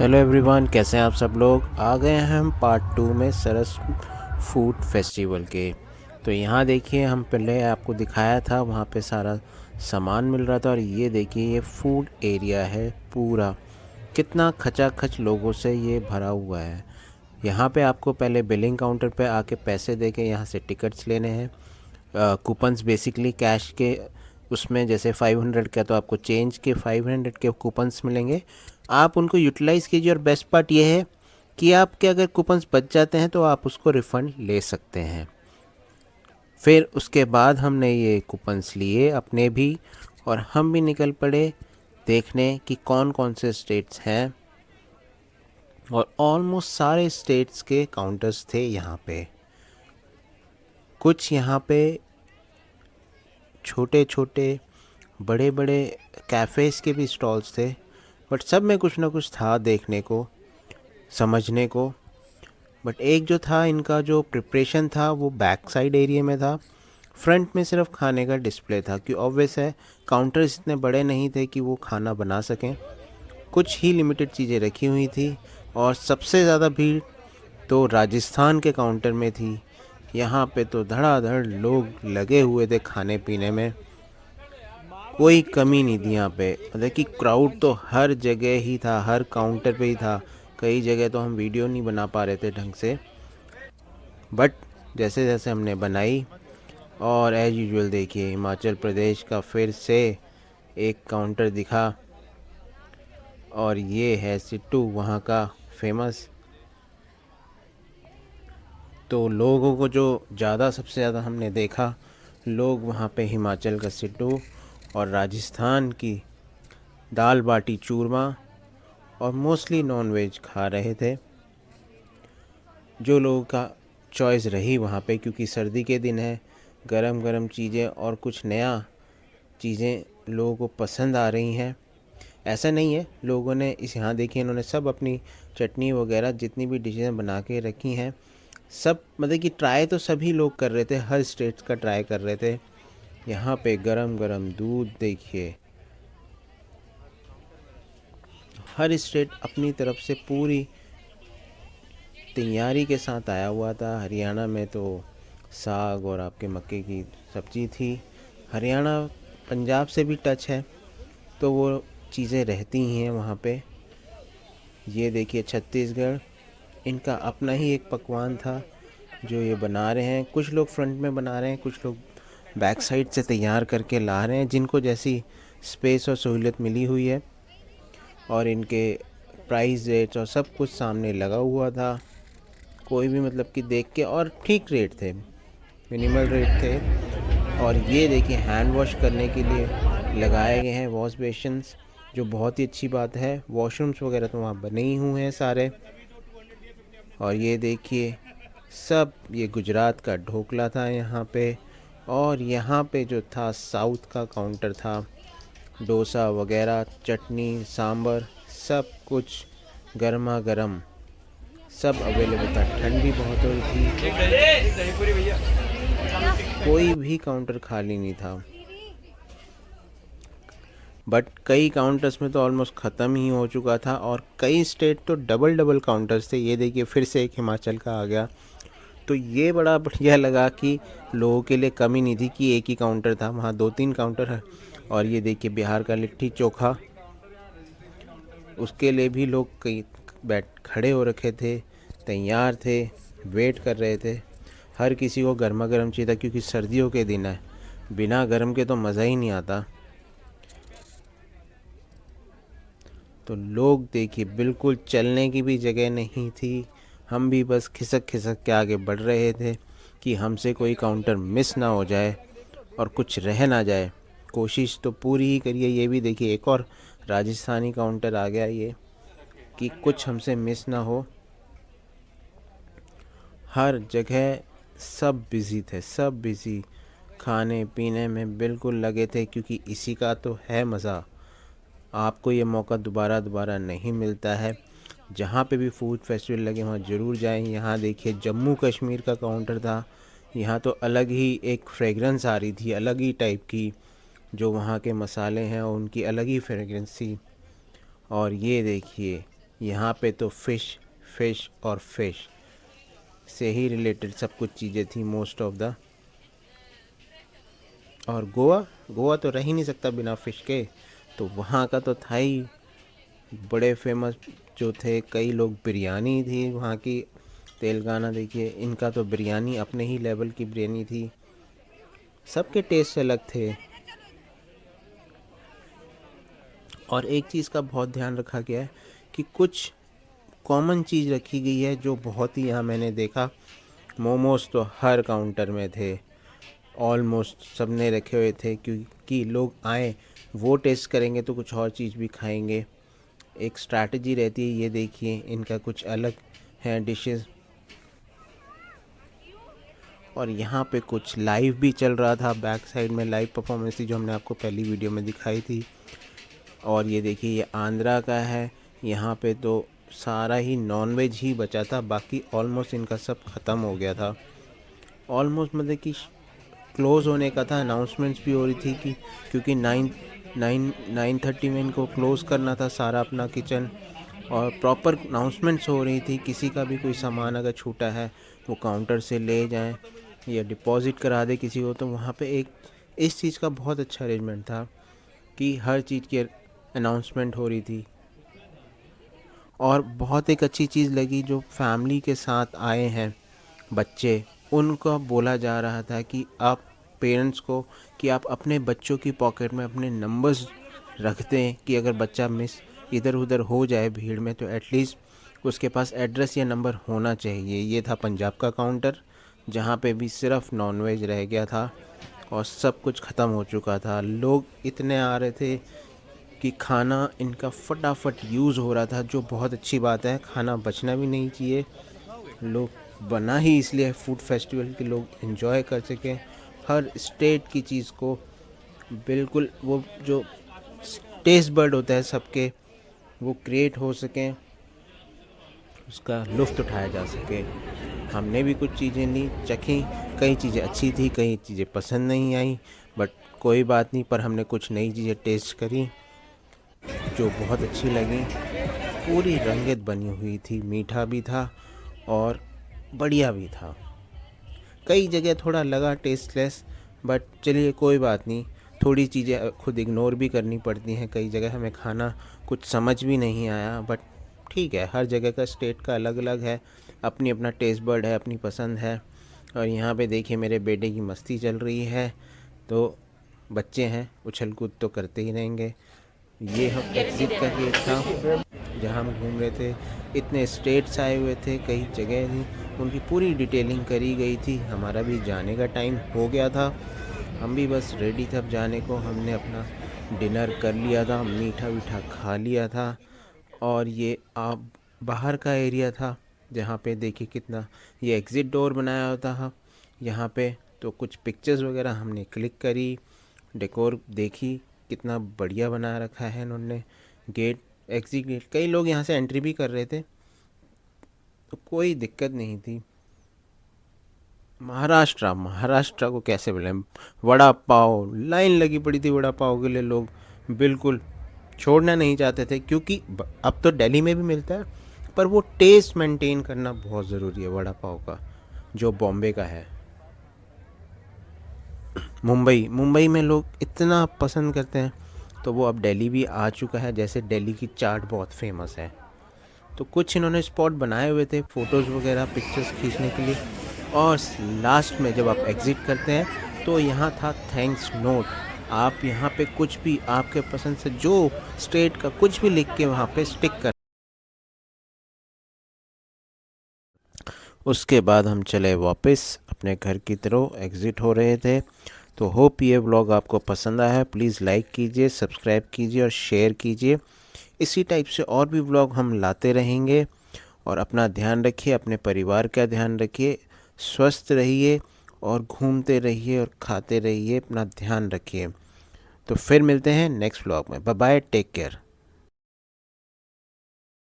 Hello everyone, कैसे हैं आप सब लोग। आ गए हैं हम पार्ट 2 में सरस फूड फेस्टिवल के। तो यहाँ देखिए, हम पहले आपको दिखाया था, वहाँ पे सारा सामान मिल रहा था। और ये देखिए, ये फूड एरिया है पूरा, कितना खचाखच लोगों से ये भरा हुआ है। यहाँ पे आपको पहले बिलिंग काउंटर पे आके पैसे दे के यहाँ से टिकट्स लेने हैं। कूपन्स बेसिकली कैश के, उसमें जैसे 500 का तो आपको चेंज के 500 के कूपन्स मिलेंगे। आप उनको यूटिलाइज़ कीजिए। और बेस्ट पार्ट ये है कि आपके अगर कूपन्स बच जाते हैं तो आप उसको रिफ़ंड ले सकते हैं। फिर उसके बाद हमने ये कूपन्स लिए अपने भी, और हम भी निकल पड़े देखने कि कौन कौन से स्टेट्स हैं। और ऑलमोस्ट सारे स्टेट्स के काउंटर्स थे यहाँ पे। कुछ यहाँ पे छोटे छोटे, बड़े बड़े कैफ़ेज़ के भी स्टॉल्स थे, बट सब में कुछ ना कुछ था देखने को, समझने को। बट एक जो था, इनका जो प्रिपरेशन था वो बैक साइड एरिया में था। फ्रंट में सिर्फ खाने का डिस्प्ले था, कि ऑब्वियस है काउंटर्स इतने बड़े नहीं थे कि वो खाना बना सकें। कुछ ही लिमिटेड चीज़ें रखी हुई थी। और सबसे ज़्यादा भीड़ तो राजस्थान के काउंटर में थी। यहाँ पे तो धड़ाधड़ लोग लगे हुए थे खाने पीने में, कोई कमी नहीं थी यहाँ पे। मतलब कि क्राउड तो हर जगह ही था, हर काउंटर पे ही था। कई जगह तो हम वीडियो नहीं बना पा रहे थे ढंग से, बट जैसे जैसे हमने बनाई। और एज यूजुअल देखिए, हिमाचल प्रदेश का फिर से एक काउंटर दिखा, और ये है सिट्टू, वहाँ का फेमस। तो लोगों को जो ज़्यादा, सबसे ज़्यादा हमने देखा, लोग वहाँ पे हिमाचल का सिट्टू और राजस्थान की दाल बाटी चूरमा और मोस्टली नॉन वेज खा रहे थे। जो लोगों का चॉइस रही वहाँ पे, क्योंकि सर्दी के दिन है, गरम गरम चीज़ें और कुछ नया चीज़ें लोगों को पसंद आ रही हैं। ऐसा नहीं है, लोगों ने इस यहाँ देखिए, इन्होंने सब अपनी चटनी वगैरह जितनी भी डिशें बना के रखी हैं, सब मतलब कि ट्राई तो सभी लोग कर रहे थे, हर स्टेट्स का ट्राई कर रहे थे। यहाँ पे गरम गरम दूध देखिए, हर स्टेट अपनी तरफ से पूरी तैयारी के साथ आया हुआ था। हरियाणा में तो साग और आपके मक्के की सब्ज़ी थी। हरियाणा पंजाब से भी टच है, तो वो चीज़ें रहती ही हैं वहाँ पे। ये देखिए छत्तीसगढ़, इनका अपना ही एक पकवान था जो ये बना रहे हैं। कुछ लोग फ्रंट में बना रहे हैं, कुछ लोग बैक साइड से तैयार करके ला रहे हैं, जिनको जैसी स्पेस और सहूलियत मिली हुई है। और इनके प्राइस रेट्स और सब कुछ सामने लगा हुआ था। कोई भी मतलब कि देख के, और ठीक रेट थे, मिनिमल रेट थे। और ये देखिए, हैंड वॉश करने के लिए लगाए गए हैं वॉश बेशंस, जो बहुत ही अच्छी बात है। वॉशरूम्स वगैरह तो वहाँ बने ही हुए हैं सारे। और ये देखिए, सब ये गुजरात का ढोकला था यहाँ पे। और यहाँ पे जो था साउथ का काउंटर था, डोसा वगैरह, चटनी सांभर, सब कुछ गर्मा गर्म, सब अवेलेबल था। ठंड भी बहुत हो रही थी, कोई भी काउंटर खाली नहीं था। बट कई काउंटर्स में तो ऑलमोस्ट ख़त्म ही हो चुका था, और कई स्टेट तो डबल डबल काउंटर्स थे। ये देखिए, फिर से एक हिमाचल का आ गया। तो ये बड़ा बढ़िया लगा कि लोगों के लिए कमी नहीं थी कि एक ही काउंटर था, वहाँ दो तीन काउंटर है। और ये देखिए, बिहार का लिट्टी चोखा, उसके लिए भी लोग कई बैठ खड़े हो रखे थे, तैयार थे, वेट कर रहे थे। हर किसी को गर्मा गर्म चाहिए था, क्योंकि सर्दियों के दिन है, बिना गर्म के तो मज़ा ही नहीं आता। तो लोग देखिए, बिल्कुल चलने की भी जगह नहीं थी। हम भी बस खिसक खिसक के आगे बढ़ रहे थे कि हमसे कोई काउंटर मिस ना हो जाए और कुछ रह ना जाए। कोशिश तो पूरी ही करिए। ये भी देखिए, एक और राजस्थानी काउंटर आ गया, ये कि कुछ हमसे मिस ना हो। हर जगह सब बिज़ी थे, सब बिज़ी, खाने पीने में बिल्कुल लगे थे, क्योंकि इसी का तो है मज़ा। आपको ये मौका दोबारा दोबारा नहीं मिलता है। जहाँ पे भी फूड फेस्टिवल लगे वहाँ ज़रूर जाएं। यहाँ देखिए, जम्मू कश्मीर का काउंटर था। यहाँ तो अलग ही एक फ्रेगरेंस आ रही थी, अलग ही टाइप की, जो वहाँ के मसाले हैं उनकी अलग ही फ्रेगरेंस थी। और ये देखिए, यहाँ पे तो फिश और फिश से ही रिलेटेड सब कुछ चीज़ें थी मोस्ट ऑफ द। और गोवा तो रह ही नहीं सकता बिना फ़िश के, तो वहाँ का तो था ही। बड़े फेमस जो थे कई लोग, बिरयानी थी वहाँ की। तेलंगाना देखिए, इनका तो बिरयानी अपने ही लेवल की बिरयानी थी, सबके टेस्ट अलग थे। और एक चीज़ का बहुत ध्यान रखा गया है कि कुछ कॉमन चीज़ रखी गई है जो बहुत ही यहाँ मैंने देखा। मोमोज़ तो हर काउंटर में थे, ऑलमोस्ट सब ने रखे हुए थे, क्योंकि लोग आए वो टेस्ट करेंगे तो कुछ और चीज़ भी खाएंगे। एक स्ट्रैटेजी रहती है। ये देखिए, इनका कुछ अलग है डिशेस। और यहाँ पे कुछ लाइव भी चल रहा था, बैक साइड में लाइव परफॉर्मेंस थी जो हमने आपको पहली वीडियो में दिखाई थी। और ये देखिए, ये आंध्रा का है। यहाँ पे तो सारा ही नॉनवेज ही बचा था, बाकी ऑलमोस्ट इनका सब ख़त्म हो गया था। ऑलमोस्ट मतलब कि क्लोज़ होने का था, अनाउंसमेंट्स भी हो रही थी कि क्योंकि 9:30 में इनको क्लोज़ करना था सारा अपना किचन। और प्रॉपर अनाउंसमेंट्स हो रही थी, किसी का भी कोई सामान अगर छूटा है वो काउंटर से ले जाएं या डिपॉज़िट करा दे किसी को। तो वहाँ पे एक इस चीज़ का बहुत अच्छा अरेंजमेंट था कि हर चीज़ की अनाउंसमेंट हो रही थी। और बहुत एक अच्छी चीज़ लगी, जो फैमिली के साथ आए हैं बच्चे, उनको बोला जा रहा था कि आप पेरेंट्स को कि आप अपने बच्चों की पॉकेट में अपने नंबर्स रख दें, कि अगर बच्चा मिस इधर उधर हो जाए भीड़ में तो एटलीस्ट उसके पास एड्रेस या नंबर होना चाहिए। ये था पंजाब का काउंटर, जहाँ पे भी सिर्फ नॉनवेज रह गया था और सब कुछ ख़त्म हो चुका था। लोग इतने आ रहे थे कि खाना इनका फटाफट यूज़ हो रहा था, जो बहुत अच्छी बात है। खाना बचना भी नहीं चाहिए। लोग बना ही इसलिए फूड फेस्टिवल के लोग एंजॉय कर सकें हर स्टेट की चीज़ को। बिल्कुल वो जो टेस्ट बर्ड होता है सबके, वो क्रिएट हो सकें, उसका लुफ्त उठाया जा सके। हमने भी कुछ चीज़ें ली, चखी। कई चीज़ें अच्छी थी, कई चीज़ें पसंद नहीं आई, बट कोई बात नहीं। पर हमने कुछ नई चीज़ें टेस्ट करी जो बहुत अच्छी लगी। पूरी रंगत बनी हुई थी, मीठा भी था और बढ़िया भी था। कई जगह थोड़ा लगा टेस्टलेस, बट चलिए कोई बात नहीं। थोड़ी चीज़ें खुद इग्नोर भी करनी पड़ती हैं। कई जगह हमें खाना कुछ समझ भी नहीं आया, बट ठीक है, हर जगह का स्टेट का अलग अलग है, अपनी अपना टेस्ट बर्ड है, अपनी पसंद है। और यहाँ पे देखिए मेरे बेटे की मस्ती चल रही है, तो बच्चे हैं, उछल कूद तो करते ही रहेंगे। ये हम एग्ज़िट का गेट था जहाँ हम घूम रहे थे। इतने स्टेट्स आए हुए थे, कई जगह थी, उनकी पूरी डिटेलिंग करी गई थी। हमारा भी जाने का टाइम हो गया था, हम भी बस रेडी थे अब जाने को। हमने अपना डिनर कर लिया था, मीठा वीठा खा लिया था। और ये आप बाहर का एरिया था, जहाँ पे देखिए कितना ये एग्ज़िट डोर बनाया होता है यहाँ पे। तो कुछ पिक्चर्स वगैरह हमने क्लिक करी, डेकोर देखी, कितना बढ़िया बना रखा है इन्होंने। गेट, एग्ज़िट गेट, कई लोग यहाँ से एंट्री भी कर रहे थे, तो कोई दिक्कत नहीं थी। महाराष्ट्र को कैसे बोलें, वड़ा पाव, लाइन लगी पड़ी थी वड़ा पाव के लिए। लोग बिल्कुल छोड़ना नहीं चाहते थे, क्योंकि अब तो दिल्ली में भी मिलता है, पर वो टेस्ट मेंटेन करना बहुत ज़रूरी है वड़ा पाव का, जो बॉम्बे का है। मुंबई में लोग इतना पसंद करते हैं, तो वो अब दिल्ली भी आ चुका है। जैसे दिल्ली की चाट बहुत फेमस है, तो कुछ इन्होंने स्पॉट बनाए हुए थे फ़ोटोज़ वगैरह पिक्चर्स खींचने के लिए। और लास्ट में जब आप एग्ज़िट करते हैं तो यहाँ था थैंक्स नोट। आप यहाँ पे कुछ भी आपके पसंद से जो स्टेट का कुछ भी लिख के वहाँ पे स्टिक कर। उसके बाद हम चले वापस अपने घर की तरफ, एग्ज़िट हो रहे थे। तो होप ये व्लॉग आपको पसंद आया है। प्लीज़ लाइक कीजिए, सब्सक्राइब कीजिए और शेयर कीजिए। इसी टाइप से और भी व्लॉग हम लाते रहेंगे। और अपना ध्यान रखिए, अपने परिवार का ध्यान रखिए, स्वस्थ रहिए और घूमते रहिए और खाते रहिए, अपना ध्यान रखिए। तो फिर मिलते हैं नेक्स्ट व्लॉग में। Bye bye, take care.